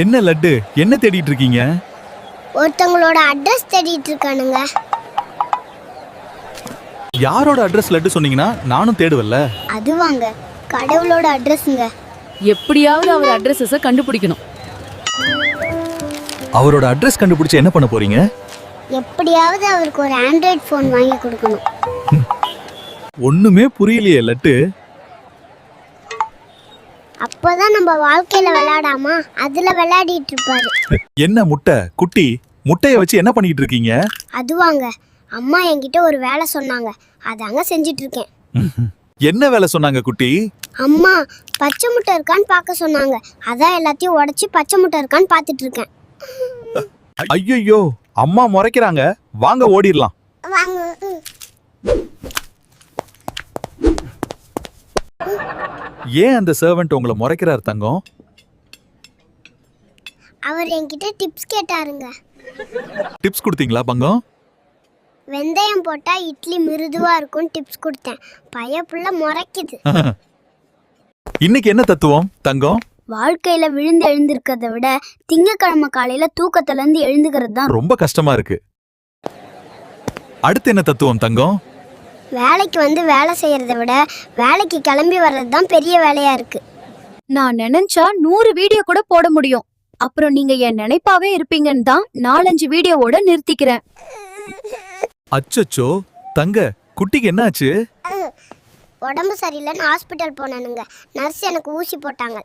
என்ன லட்டு, என்ன தேடிட்டு இருக்கீங்க? ஒருத்தங்களோட அட்ரஸ் தேடிட்டு இருக்கானுங்க. யாரோட அட்ரஸ் லட்டு சொன்னீங்கன்னா நானும் தேடுவல்ல. அதுவாங்க கடவுளோட அட்ரஸ்ங்க. எப்படியாவது அவர் அட்ரஸஸ கண்டுபிடிக்கணும். அவரோட அட்ரஸ் கண்டுபிடிச்சு என்ன பண்ண போறீங்க? எப்படியாவது அவருக்கு ஒரு ஆண்ட்ராய்ட் ஃபோன் வாங்கி கொடுக்கணும். ஒண்ணுமே புரியலையே லட்டு. அப்போதான் நம்ம வாழ்க்கையில விளையாடாம அதுல விளையாடிட்டு இருப்பாரு. என்ன முட்டை குட்டி, முட்டைய வச்சு என்ன பண்ணிட்டு இருக்கீங்க? அதுவாங்க அம்மா என்கிட்ட ஒரு வேலை சொன்னாங்க, அதாங்க செஞ்சிட்டு இருக்கேன். என்ன வேலை சொன்னாங்க குட்டி? அம்மா பச்சை முட்டை இருக்கான்னு பார்க்க சொன்னாங்க, அதான் எல்லாத்தையும் உடைச்சு பச்சை முட்டை இருக்கான்னு பார்த்துட்டு இருக்கேன். ஐயோ, அம்மா முறைக்கிறாங்க, வாங்க ஓடிடலாம். ஏன் அந்த சர்வெண்ட் உங்களை முறைக்கிறார் தங்கம்? அவர் என்கிட்ட டிப்ஸ் கேட்டாருங்க. டிப்ஸ் கொடுத்தீங்களா பங்கம்? வெந்தயம் போட்டா இட்லி மிருதுவா இருக்கும் டிப்ஸ் கொடுத்தேன். பையப்புள்ள முறைக்குது. இன்னைக்கு என்ன தத்துவம் தங்கம்? வாழ்க்கையில விழுந்து எழுந்திருக்கிறத விட திங்கக்கிழமை காலையில தூக்கத்துல இருந்து எழுந்துக்கிறது தான் ரொம்ப கஷ்டமா இருக்கு. அடுத்து என்ன தத்துவம் தங்கம்? வேலைக்கு வந்து வேலை செய்யறத விட வேலைக்கு கிளம்பி வர்றது தான் பெரிய வேலையா இருக்கு. நான் நினைச்சா 100 வீடியோ கூட போட முடியும். அப்புறம் நீங்க என் நினைப்பாவே இருப்பீங்கன்னு தான் 4-5 வீடியோவோட நிறுத்திக்கிறேன். அச்சச்சோ தங்க, குட்டிக்கு என்ன ஆச்சு? உடம்பு சரியில்லைன்னு ஹாஸ்பிட்டல் போனானுங்க. நர்ஸ் எனக்கு ஊசி போட்டாங்க.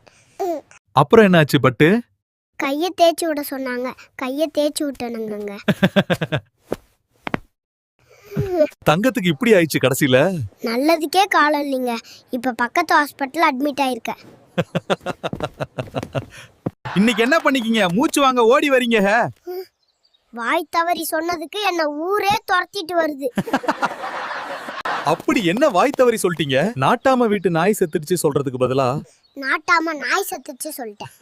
அப்புறம் என்ன ஆச்சு பட்டு? கையை தேய்ச்சி விட சொன்னாங்க, கையை தேய்ச்சி விட்டனுங்க. தங்கத்துக்கு இப்படி ஆயிடுச்சு கடைசியில. நல்லதுக்கே காலம் இல்லைங்க, இப்ப பக்கத்து ஹாஸ்பிட்டல் அட்மிட் ஆயிருக்க. இன்னைக்கு என்ன பண்ணிக்கீங்க? மூச்சு வாங்க ஓடி வரீங்க. வாய் தவறி சொன்னதுக்கு என்ன ஊரே துரத்திட்டு வருது. அப்படி என்ன வாய் தவறி சொல்லிட்டீங்க? நாட்டாம வீட்டு நாய் செத்துடுச்சு சொல்றதுக்கு பதிலா நாட்டாம நாய் செத்துச்சு சொல்லிட்டேன்.